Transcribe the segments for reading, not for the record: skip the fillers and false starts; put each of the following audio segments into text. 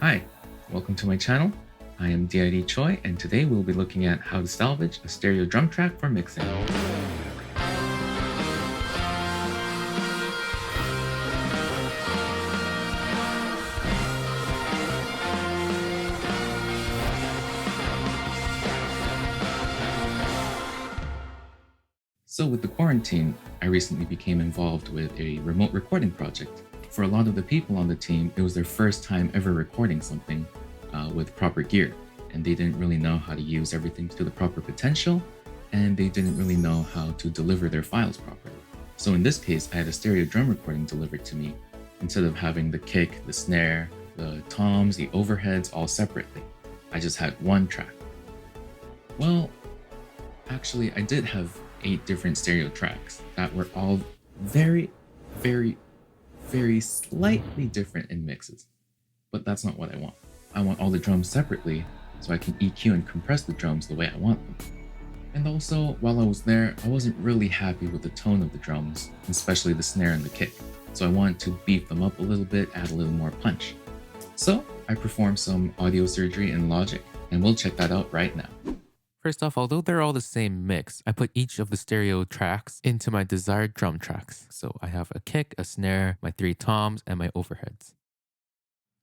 Hi, welcome to my channel. I am D.I.D. CHOI, and today we'll be looking at how to salvage a stereo drum track for mixing. So with the quarantine, I recently became involved with a remote recording project. For a lot of the people on the team, it was their first time ever recording something with proper gear, and they didn't really know how to use everything to the proper potential, and they didn't really know how to deliver their files properly. So in this case, I had a stereo drum recording delivered to me instead of having the kick, the snare, the toms, the overheads all separately. I just had one track. Well, actually, I did have 8 different stereo tracks that were all very, very, very slightly different in mixes. But that's not what I want. I want all the drums separately so I can EQ and compress the drums the way I want them. And also, while I was there, I wasn't really happy with the tone of the drums, especially the snare and the kick. So I wanted to beef them up a little bit, add a little more punch. So I performed some audio surgery in Logic, and we'll check that out right now. First off, although they're all the same mix, I put each of the stereo tracks into my desired drum tracks. So I have a kick, a snare, my 3 toms, and my overheads.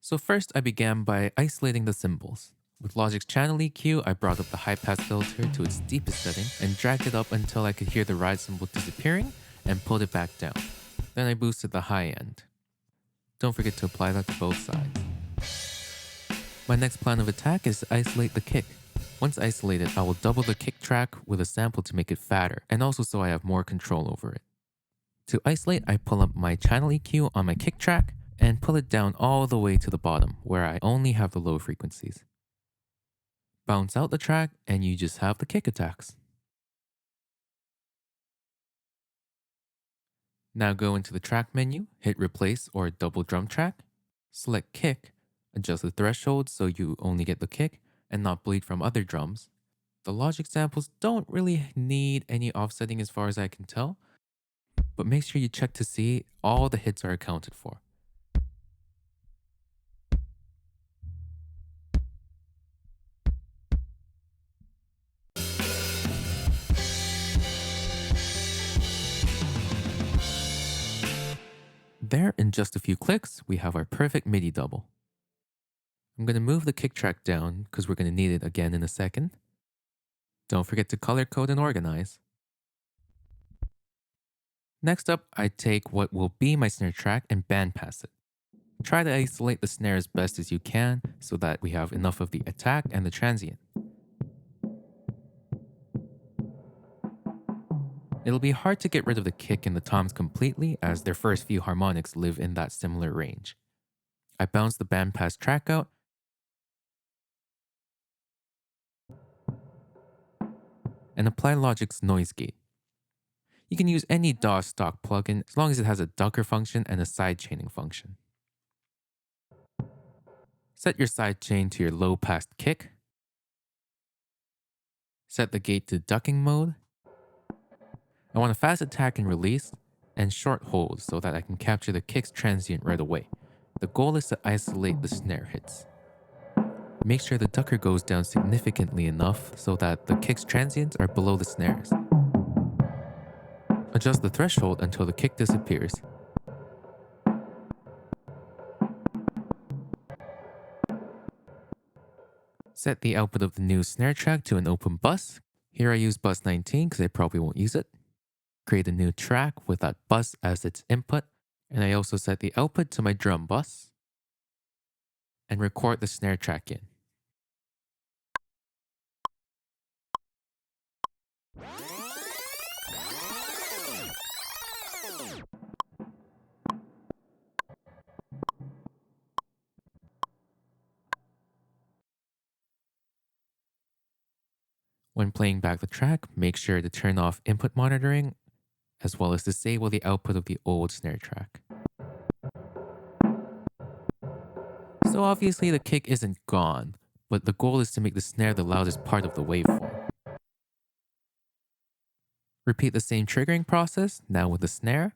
So first I began by isolating the cymbals. With Logic's channel EQ, I brought up the high pass filter to its deepest setting and dragged it up until I could hear the ride cymbal disappearing and pulled it back down. Then I boosted the high end. Don't forget to apply that to both sides. My next plan of attack is to isolate the kick. Once isolated, I will double the kick track with a sample to make it fatter, and also so I have more control over it. To isolate, I pull up my channel EQ on my kick track and pull it down all the way to the bottom, where I only have the low frequencies. Bounce out the track, and you just have the kick attacks. Now go into the track menu, hit replace or double drum track, select kick, adjust the threshold so you only get the kick and not bleed from other drums. The Logic samples don't really need any offsetting as far as I can tell, but make sure you check to see all the hits are accounted for. There, in just a few clicks, we have our perfect MIDI double. I'm going to move the kick track down because we're going to need it again in a second. Don't forget to color code and organize. Next up, I take what will be my snare track and bandpass it. Try to isolate the snare as best as you can so that we have enough of the attack and the transient. It'll be hard to get rid of the kick and the toms completely as their first few harmonics live in that similar range. I bounce the bandpass track out and apply Logic's noise gate. You can use any DAW stock plugin as long as it has a ducker function and a sidechaining function. Set your sidechain to your low pass kick. Set the gate to ducking mode. I want a fast attack and release and short hold so that I can capture the kick's transient right away. The goal is to isolate the snare hits. Make sure the ducker goes down significantly enough so that the kick's transients are below the snares. Adjust the threshold until the kick disappears. Set the output of the new snare track to an open bus. Here I use bus 19 because I probably won't use it. Create a new track with that bus as its input. And I also set the output to my drum bus and record the snare track in. When playing back the track, make sure to turn off input monitoring as well as disable the output of the old snare track. So obviously the kick isn't gone, but the goal is to make the snare the loudest part of the waveform. Repeat the same triggering process, now with the snare.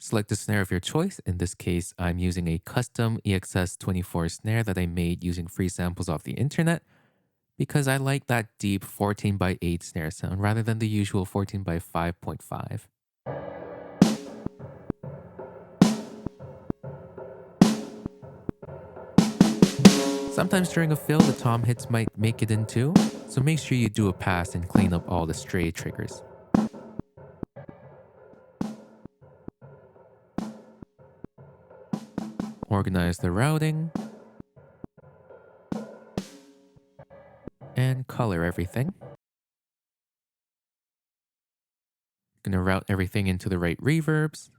Select a snare of your choice. In this case, I'm using a custom EXS24 snare that I made using free samples off the internet because I like that deep 14 by 8 snare sound rather than the usual 14 by 5.5. Sometimes during a fill, the tom hits might make it in too, so make sure you do a pass and clean up all the stray triggers. Organize the routing, and color everything. Gonna route everything into the right reverbs,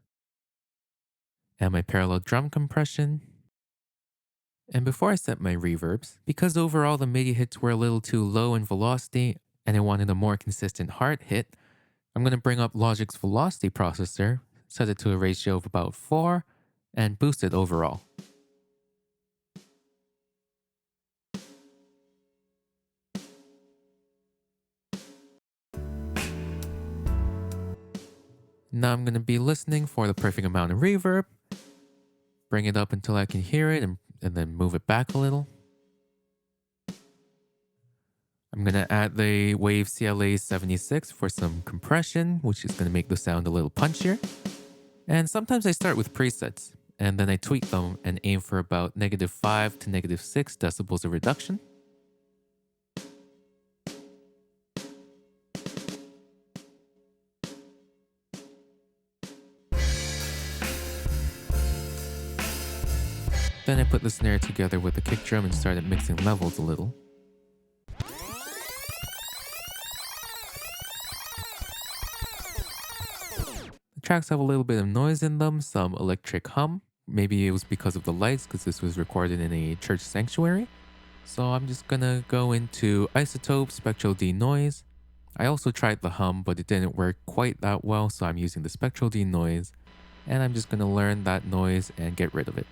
and my parallel drum compression. And before I set my reverbs, because overall the MIDI hits were a little too low in velocity and I wanted a more consistent hard hit, I'm gonna bring up Logic's velocity processor, set it to a ratio of about 4, and boost it overall. Now I'm going to be listening for the perfect amount of reverb. Bring it up until I can hear it and then move it back a little. I'm going to add the Wave CLA 76 for some compression, which is going to make the sound a little punchier. And sometimes I start with presets, and then I tweak them and aim for about -5 to -6 decibels of reduction. Then I put the snare together with the kick drum and started mixing levels a little. The tracks have a little bit of noise in them, some electric hum. Maybe it was because of the lights, because this was recorded in a church sanctuary. So I'm just gonna go into Isotope, Spectral Denoise. I also tried the hum, but it didn't work quite that well, so I'm using the Spectral Denoise. And I'm just gonna learn that noise and get rid of it.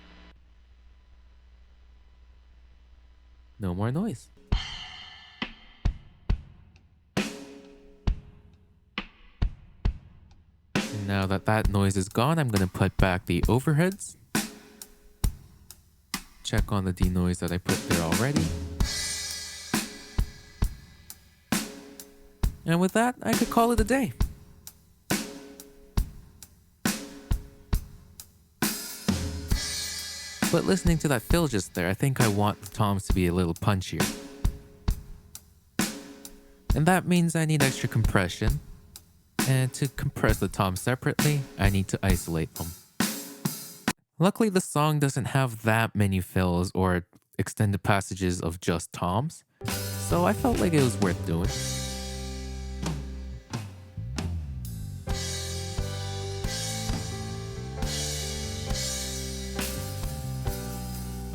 No more noise. And now that that noise is gone, I'm going to put back the overheads. Check on the denoise that I put there already. And with that, I could call it a day. But listening to that fill just there, I think I want the toms to be a little punchier. And that means I need extra compression. And to compress the toms separately, I need to isolate them. Luckily, the song doesn't have that many fills or extended passages of just toms, so I felt like it was worth doing.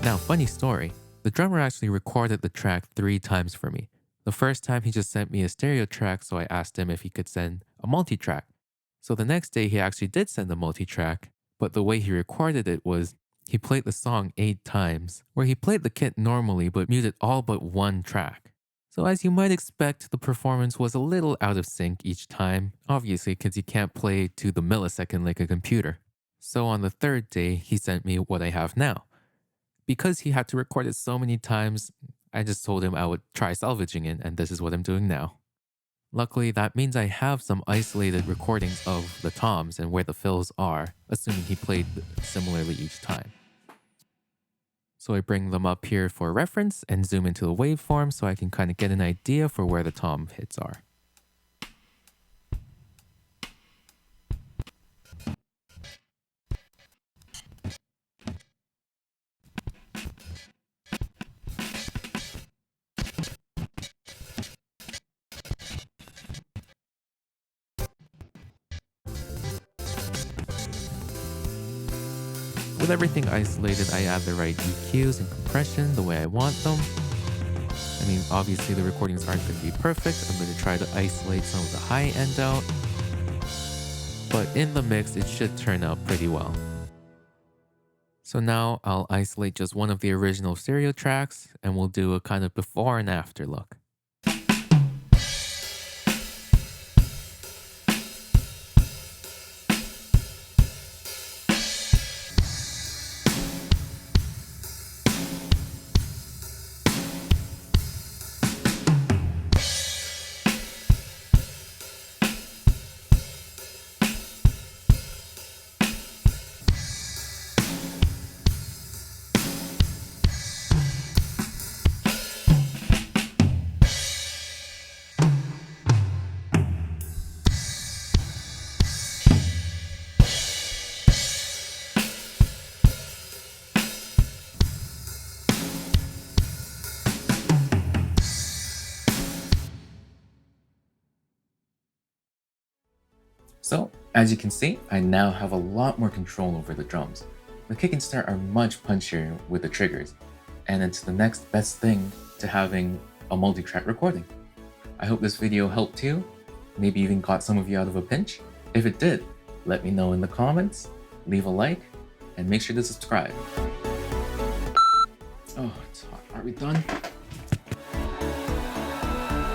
Now, funny story, the drummer actually recorded the track 3 times for me. The first time he just sent me a stereo track, so I asked him if he could send a multi-track. So the next day he actually did send a multi-track, but the way he recorded it was he played the song 8 times, where he played the kit normally but muted all but 1 track. So as you might expect, the performance was a little out of sync each time, obviously because you can't play to the millisecond like a computer. So on the 3rd day, he sent me what I have now. Because he had to record it so many times, I just told him I would try salvaging it, and this is what I'm doing now. Luckily, that means I have some isolated recordings of the toms and where the fills are, assuming he played similarly each time. So I bring them up here for reference and zoom into the waveform so I can kind of get an idea for where the tom hits are. With everything isolated, I add the right EQs and compression the way I want them. I mean, obviously the recordings aren't going to be perfect. I'm going to try to isolate some of the high end out. But in the mix, it should turn out pretty well. So now I'll isolate just one of the original stereo tracks and we'll do a kind of before and after look. So, as you can see, I now have a lot more control over the drums. The kick and snare are much punchier with the triggers, and it's the next best thing to having a multi-track recording. I hope this video helped you, maybe even got some of you out of a pinch. If it did, let me know in the comments, leave a like, and make sure to subscribe. Oh, it's hot. Are we done?